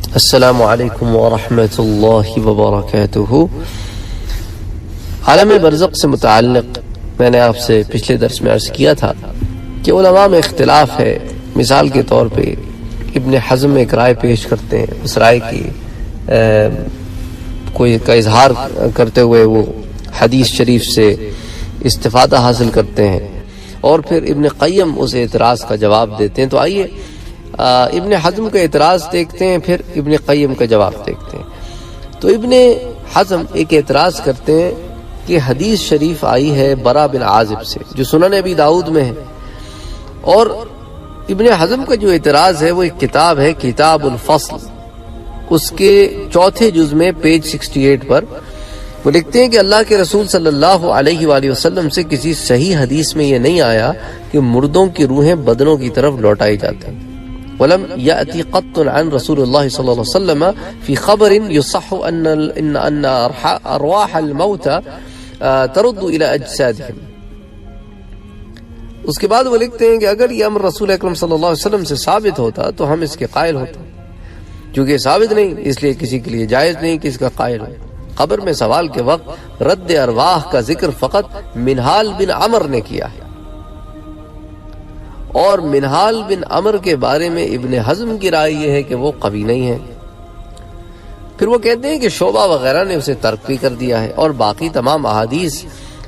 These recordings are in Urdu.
السلام علیکم ورحمۃ اللہ وبرکاتہ۔ عالم برزخ سے متعلق میں نے آپ سے پچھلے درس میں عرض کیا تھا کہ علماء میں اختلاف ہے۔ مثال کے طور پہ ابن حزم ایک رائے پیش کرتے ہیں، اس رائے کی کوئی کا اظہار کرتے ہوئے وہ حدیث شریف سے استفادہ حاصل کرتے ہیں، اور پھر ابن قیم اس اعتراض کا جواب دیتے ہیں۔ تو آئیے ابن حزم کا اعتراض دیکھتے ہیں، پھر ابن قیم کا جواب دیکھتے ہیں۔ تو ابن حزم ایک اعتراض کرتے ہیں کہ حدیث شریف آئی ہے برا بن عازب سے، جو سنن ابی داؤد میں ہے، اور ابن حزم کا جو اعتراض ہے وہ ایک کتاب ہے کتاب الفصل، اس کے چوتھے جز میں پیج 68 پر وہ لکھتے ہیں کہ اللہ کے رسول صلی اللہ علیہ وآلہ وسلم سے کسی صحیح حدیث میں یہ نہیں آیا کہ مردوں کی روحیں بدنوں کی طرف لوٹائی جاتی ہیں۔ وَلَمْ يَأْتِ قَطٌّ عَنْ رسول اللہ صلی اللہ علیہ وسلم فی خبر يصح ان ارواح الموت ترد الى اجسادهم۔ اس کے بعد وہ لکھتے ہیں کہ اگر یہ امر رسول اکرم صلی اللہ علیہ وسلم سے ثابت ہوتا تو ہم اس کے قائل ہوتے، چونکہ ثابت نہیں اس لیے کسی کے لیے جائز نہیں کہ اس کا قائل ہو۔ قبر میں سوال کے وقت رد ارواح کا ذکر فقط منہال بن عمر نے کیا ہے، اور منہال بن عمر کے بارے میں ابن حزم کی رائے یہ ہے کہ وہ قوی نہیں ہے۔ پھر وہ کہتے ہیں کہ شعبہ وغیرہ نے اسے ترک بھی کر دیا ہے، اور باقی تمام احادیث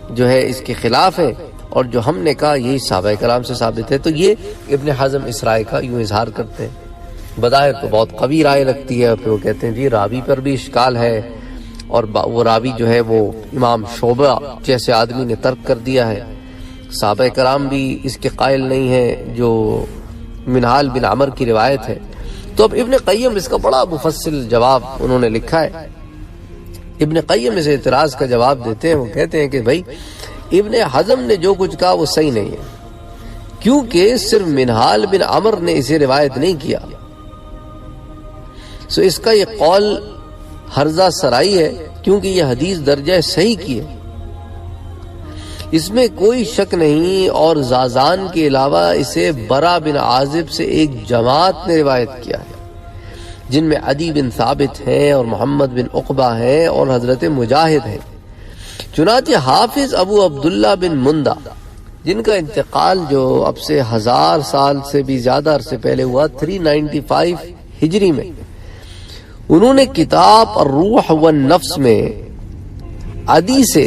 جو ہے اس کے خلاف ہے، اور جو ہم نے کہا یہی صحابہ کرام سے ثابت ہے۔ تو یہ ابن حزم اس رائے کا یوں اظہار کرتے ہیں، بظاہر تو بہت قوی رائے لگتی ہے، اور پھر وہ کہتے ہیں جی راوی پر بھی اشکال ہے، اور وہ راوی جو ہے وہ امام شعبہ جیسے آدمی نے ترک کر دیا ہے، صحابہ کرام بھی اس کے قائل نہیں ہیں جو منہال بن عمر کی روایت ہے۔ تو اب ابن قیم اس کا بڑا مفصل جواب انہوں نے لکھا ہے۔ ابن قیم اس اعتراض کا جواب دیتے ہیں، وہ کہتے ہیں کہ بھائی ابن حزم نے جو کچھ کہا وہ صحیح نہیں ہے، کیونکہ صرف منہال بن عمر نے اسے روایت نہیں کیا، سو اس کا یہ قول ہرزہ سرائی ہے، کیونکہ یہ حدیث درجہ صحیح کی ہے، اس میں کوئی شک نہیں، اور زازان کے علاوہ اسے برا بن عازب سے ایک جماعت نے روایت کیا ہے، جن میں عدی بن ثابت ہیں اور محمد بن عقبہ ہیں اور حضرت مجاہد ہیں۔ چنانچہ حافظ ابو عبداللہ بن مندہ، جن کا انتقال جو اب سے 1000 سال سے بھی زیادہ عرصے پہلے ہوا 395 ہجری میں، انہوں نے کتاب الروح والنفس میں عدی سے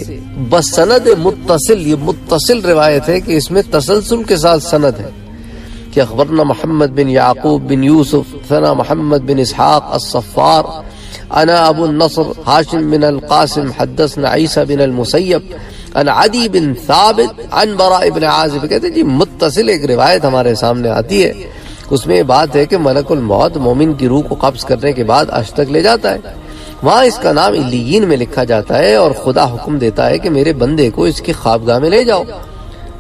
بسند متصل، یہ متصل روایت ہے کہ اس میں تسلسل کے ساتھ سند ہے، کہ اخبرنا محمد بن یعقوب بن یوسف ثنا محمد بن اسحاق الصفار انا ابو النصر ہاشم بن القاسم حدثنا عیسیٰ بن المسیب ان عدی بن ثابت عن براء بن عازب۔ کہتے ہیں جی متصل ایک روایت ہمارے سامنے آتی ہے، اس میں یہ بات ہے کہ ملک الموت مومن کی روح کو قبض کرنے کے بعد عرش تک لے جاتا ہے، وہاں اس کا نام علیین میں لکھا جاتا ہے، اور خدا حکم دیتا ہے کہ میرے بندے کو اس کی خوابگاہ میں لے جاؤ،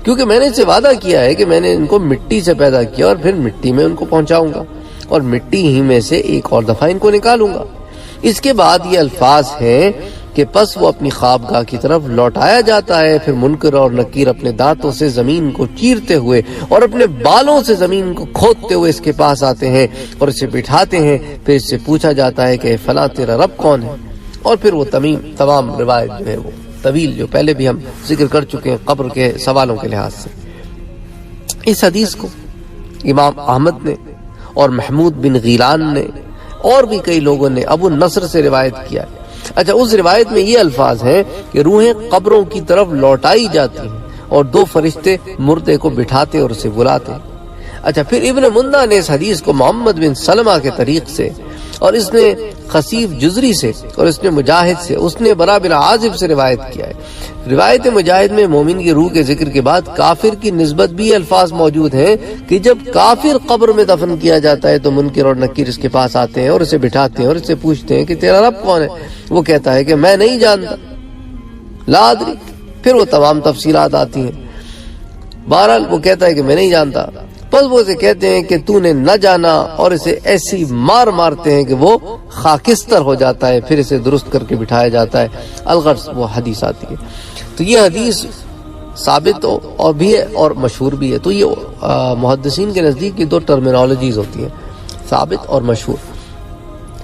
کیونکہ میں نے اسے وعدہ کیا ہے کہ میں نے ان کو مٹی سے پیدا کیا اور پھر مٹی میں ان کو پہنچاؤں گا، اور مٹی ہی میں سے ایک اور دفعہ ان کو نکالوں گا۔ اس کے بعد یہ الفاظ ہیں کہ پس وہ اپنی خوابگاہ کی طرف لوٹایا جاتا ہے، پھر منکر اور نکیر اپنے دانتوں سے زمین کو چیرتے ہوئے اور اپنے بالوں سے زمین کو کھودتے ہوئے اس کے پاس آتے ہیں اور اسے بٹھاتے ہیں، پھر اس سے پوچھا جاتا ہے کہ فلاں تیرا رب کون ہے، اور پھر وہ تمام روایت جو ہے وہ طویل، جو پہلے بھی ہم ذکر کر چکے ہیں قبر کے سوالوں کے لحاظ سے۔ اس حدیث کو امام احمد نے اور محمود بن غیلان نے اور بھی کئی لوگوں نے ابو النصر سے روایت کیا ہے۔ اچھا، اس روایت میں یہ الفاظ ہیں کہ روحیں قبروں کی طرف لوٹائی جاتی ہیں اور 2 فرشتے مردے کو بٹھاتے اور اسے بلاتے ہیں۔ اچھا، پھر ابن مندہ نے اس حدیث کو محمد بن سلمہ کے طریق سے، اور اس نے خصیف جزری سے، اور اس نے مجاہد سے، اس نے برا بن عازب سے روایت کیا ہے۔ روایت مجاہد میں مومن کی روح کے ذکر کے بعد کافر کی نسبت بھی الفاظ موجود ہیں کہ جب کافر قبر میں دفن کیا جاتا ہے تو منکر اور نکیر اس کے پاس آتے ہیں اور اسے بٹھاتے ہیں اور اس سے پوچھتے ہیں کہ تیرا رب کون ہے، وہ کہتا ہے کہ میں نہیں جانتا، لا ادری، پھر وہ تمام تفصیلات آتی ہیں۔ بہرحال وہ کہتا ہے کہ میں نہیں جانتا، پس وہ اسے کہتے ہیں کہ تو نے نہ جانا، اور اسے ایسی مارتے ہیں کہ وہ خاکستر ہو جاتا ہے، پھر اسے درست کر کے بٹھایا جاتا ہے۔ الغرض وہ حدیث آتی ہے۔ تو یہ حدیث ثابت اور بھی ہے اور مشہور بھی ہے۔ تو یہ محدثین کے نزدیک یہ 2 ٹرمینالوجیز ہوتی ہیں، ثابت اور مشہور۔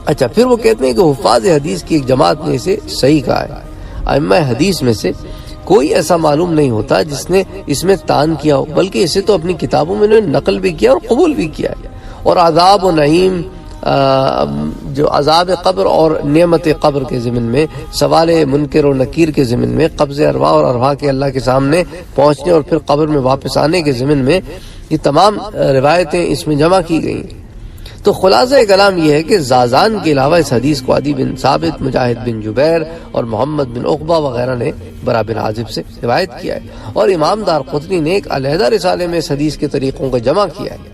اچھا، پھر وہ کہتے ہیں کہ حفاظ حدیث کی ایک جماعت نے اسے صحیح کہا ہے۔ ائمہ حدیث میں سے کوئی ایسا معلوم نہیں ہوتا جس نے اس میں تان کیا ہو، بلکہ اسے تو اپنی کتابوں میں انہوں نے نقل بھی کیا اور قبول بھی کیا ہے۔ اور عذاب و نعیم، جو عذاب قبر اور نعمت قبر کے ضمن میں، سوال منکر و نکیر کے ضمن میں، قبض ارواح اور ارواح کے اللہ کے سامنے پہنچنے اور پھر قبر میں واپس آنے کے ضمن میں، یہ تمام روایتیں اس میں جمع کی گئی۔ تو خلاصہ کلام یہ ہے کہ زازان کے علاوہ اس حدیث کو عدی بن ثابت، مجاہد بن جبیر اور محمد بن عقبہ وغیرہ نے برا بن عازب سے روایت کیا ہے، اور امام دارقطنی نے ایک علیحدہ رسالے میں اس حدیث کے طریقوں کو جمع کیا ہے۔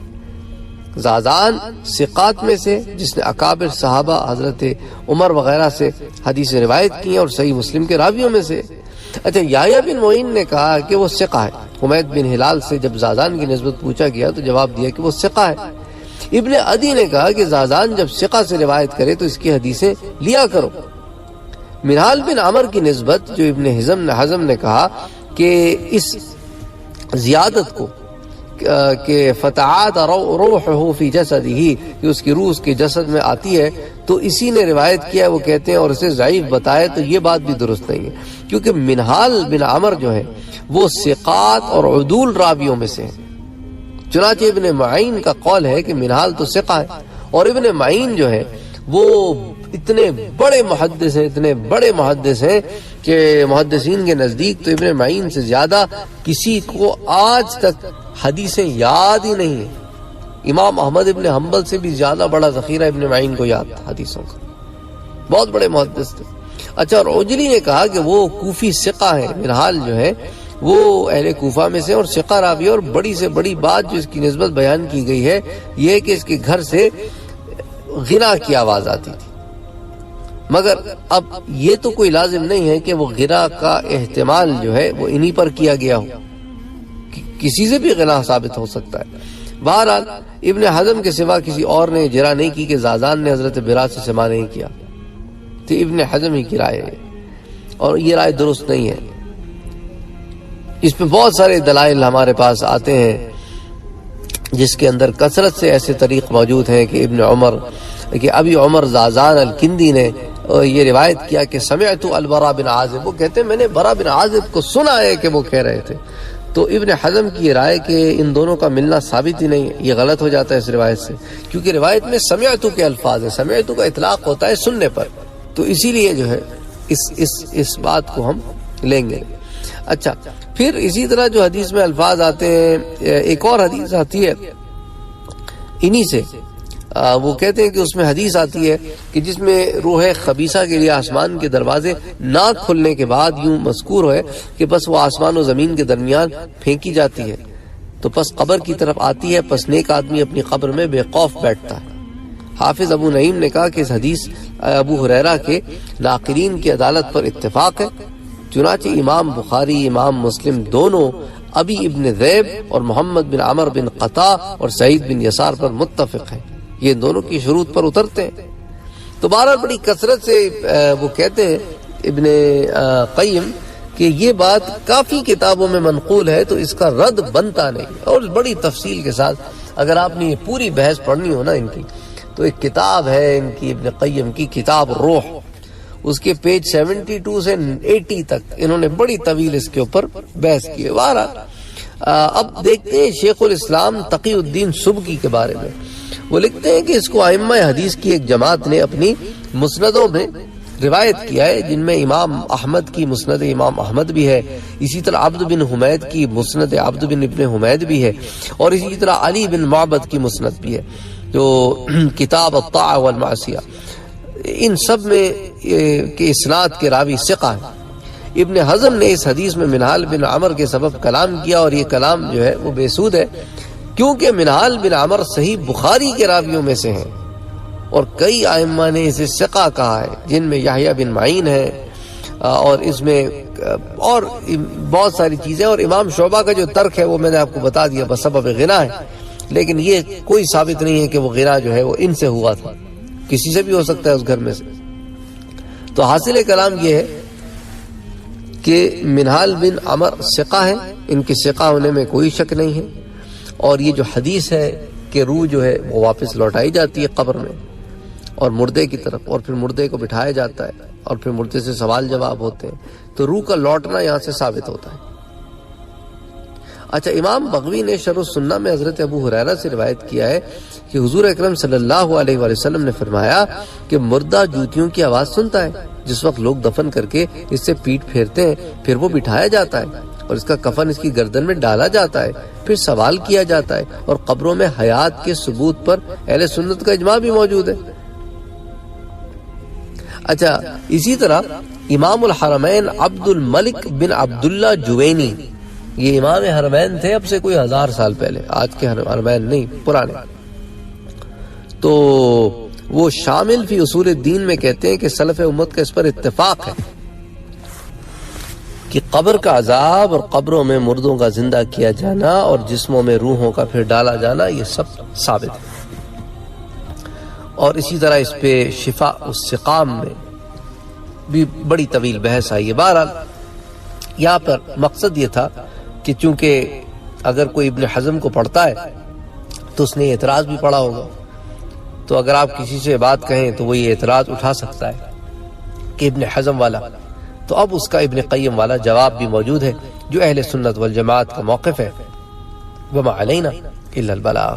زازان ثقات میں سے جس نے اکابر صحابہ حضرت عمر وغیرہ سے حدیث روایت کی ہیں اور صحیح مسلم کے راویوں میں سے۔ اچھا، یحییٰ بن معین نے کہا کہ وہ ثقہ ہے۔ حمید بن ہلال سے جب زازان کی نسبت پوچھا گیا تو جواب دیا کہ وہ ثقہ ہے۔ ابن عدی نے کہا کہ زازان جب ثقہ سے روایت کرے تو اس کی حدیثیں لیا کرو۔ منہال بن عمر کی نسبت جو ابن حزم نے کہا کہ اس زیادت کو کہ فتعات روحہ فی جسدہ، کہ اس کی روح اس کے جسد میں آتی ہے، تو اسی نے روایت کیا ہے، وہ کہتے ہیں، اور اسے ضعیف بتائے، تو یہ بات بھی درست نہیں ہے، کیونکہ منہال بن عمر جو ہے وہ ثقات اور عدول راویوں میں سے ہیں۔ چنانچہ ابن معین کا قول ہے کہ منہال تو ثقہ ہے، اور ابن معین جو ہے وہ اتنے بڑے محدث ہیں کہ محدثین کے نزدیک تو ابن معین سے زیادہ کسی کو آج تک حدیثیں یاد ہی نہیں ہیں۔ امام احمد ابن حنبل سے بھی زیادہ بڑا ذخیرہ ابن معین کو یاد تھا حدیثوں کا، بہت بڑے محدث تھے۔ اچھا، اور عجلی نے کہا کہ وہ کوفی ثقہ ہے، منہال جو ہے وہ اہل کوفہ میں سے اور ثقہ راوی، اور بڑی سے بڑی بات جو اس کی نسبت بیان کی گئی ہے یہ ہے کہ اس کے گھر سے غنا کی آواز آتی تھی، مگر اب یہ تو کوئی لازم نہیں ہے کہ وہ غنا کا احتمال جو ہے وہ انہی پر کیا گیا ہو، کسی سے بھی غنا ثابت ہو سکتا ہے۔ بہرحال ابن حزم کے سوا کسی اور نے جرا نہیں کی کہ زازان نے حضرت برا سے سماع نہیں کیا، تو ابن حزم ہی کی رائے ہے، اور یہ رائے درست نہیں ہے۔ اس پہ بہت سارے دلائل ہمارے پاس آتے ہیں جس کے اندر کثرت سے ایسے طریق موجود ہیں کہ ابی عمر زازان الکندی نے یہ روایت کیا کہ سمعت البراء بن عازب، وہ کہتے ہیں میں نے برا بن عازب کو سنا ہے کہ وہ کہہ رہے تھے۔ تو ابن حزم کی رائے کہ ان دونوں کا ملنا ثابت ہی نہیں ہے، یہ غلط ہو جاتا ہے اس روایت سے، کیونکہ روایت میں سمعت کے الفاظ ہیں، سمعت کا اطلاق ہوتا ہے سننے پر، تو اسی لیے جو ہے اس بات کو ہم لیں گے۔ اچھا، پھر اسی طرح جو حدیث میں الفاظ آتے ہیں، ایک اور حدیث آتی ہے انہی سے، وہ کہتے ہیں کہ اس میں حدیث آتی ہے کہ جس میں روح خبیثہ کے لیے آسمان کے دروازے نہ کھلنے کے بعد یوں مذکور ہے کہ بس وہ آسمان و زمین کے درمیان پھینکی جاتی ہے، تو پس قبر کی طرف آتی ہے، پس نیک آدمی اپنی قبر میں بے خوف بیٹھتا ہے۔ حافظ ابو نعیم نے کہا کہ اس حدیث ابو ہریرہ کے ناقلین کی عدالت پر اتفاق ہے، چنانچہ امام بخاری، امام مسلم دونوں ابی ابن ذیب اور محمد بن عمر بن قطع اور سعید بن یسار پر متفق ہیں، یہ دونوں کی شروط پر اترتے ہیں۔ تو بہرحال بڑی کثرت سے وہ کہتے ہیں ابن قیم کہ یہ بات کافی کتابوں میں منقول ہے، تو اس کا رد بنتا نہیں، اور بڑی تفصیل کے ساتھ اگر آپ نے یہ پوری بحث پڑھنی ہو نا ان کی، تو ایک کتاب ہے ان کی ابن قیم کی، کتاب روح، اس کے پیج 72 سے 80 تک انہوں نے بڑی طویل اس کے اوپر بحث کی ہے۔ بہرحال اب دیکھتے ہیں شیخ الاسلام تقی الدین سبکی کے بارے میں، وہ لکھتے ہیں کہ اس کو ائمہ حدیث کی ایک جماعت نے اپنی مسندوں میں روایت کیا ہے، جن میں امام احمد کی مسند امام احمد بھی ہے، اسی طرح عبد بن حمید کی مسند عبد بن ابن حمید بھی ہے، اور اسی طرح علی بن معبد کی مسند بھی ہے جو کتاب الطاعہ والمعصیہ، ان سب میں کے اسناد کے راوی ثقہ ہیں۔ ابن حزم نے اس حدیث میں منہال بن عمر کے سبب کلام کیا، اور یہ کلام جو ہے وہ بے سود ہے، کیونکہ منہال بن عمر صحیح بخاری کے راویوں میں سے ہیں، اور کئی ائمہ نے اسے ثقہ کہا ہے، جن میں یحییٰ بن معین ہے، اور اس میں اور بہت ساری چیزیں، اور امام شعبہ کا جو ترک ہے وہ میں نے آپ کو بتا دیا، بسبب غنا ہے، لیکن یہ کوئی ثابت نہیں ہے کہ وہ غنا جو ہے وہ ان سے ہوا تھا، کسی سے بھی ہو سکتا ہے اس گھر میں سے۔ تو حاصل کلام یہ ہے کہ منہال بن عمر ثقہ ہے، ان کے ثقہ ہونے میں کوئی شک نہیں ہے، اور یہ جو حدیث ہے کہ روح جو ہے وہ واپس لوٹائی جاتی ہے قبر میں، اور مردے کی طرف، اور پھر مردے کو بٹھایا جاتا ہے اور پھر مردے سے سوال جواب ہوتے ہیں، تو روح کا لوٹنا یہاں سے ثابت ہوتا ہے۔ اچھا، امام بغوی نے شرح السنہ میں حضرت ابو ہریرہ سے روایت کیا ہے کہ حضور اکرم صلی اللہ علیہ وآلہ وسلم نے فرمایا کہ مردہ جوتیوں کی آواز سنتا ہے جس وقت لوگ دفن کر کے اس سے پیٹ پھیرتے ہیں، پھر وہ بٹھایا جاتا ہے اور اس کا کفن اس کی گردن میں ڈالا جاتا ہے، پھر سوال کیا جاتا ہے، اور قبروں میں حیات کے ثبوت پر اہل سنت کا اجماع بھی موجود ہے۔ اچھا، اسی طرح امام الحرمین عبد الملک بن عبداللہ جوینی، یہ امام حرمین تھے اب سے کوئی 1000 سال پہلے، آج کے حرمین نہیں، پرانے، تو وہ شامل فی اصول الدین میں کہتے ہیں کہ سلف امت کا اس پر اتفاق ہے کہ قبر کا عذاب اور قبروں میں مردوں کا زندہ کیا جانا اور جسموں میں روحوں کا پھر ڈالا جانا، یہ سب ثابت ہے۔ اور اسی طرح اس پہ شفاء السقام میں بھی بڑی طویل بحث آئی ہے۔ بہرحال یہاں پر مقصد یہ تھا کہ چونکہ اگر کوئی ابن حزم کو پڑھتا ہے تو اس نے اعتراض بھی پڑھا ہوگا، تو اگر آپ کسی سے بات کہیں تو وہ یہ اعتراض اٹھا سکتا ہے کہ ابن حزم والا، تو اب اس کا ابن قیم والا جواب بھی موجود ہے جو اہل سنت والجماعت کا موقف ہے۔ وما علینا الا البلاغ۔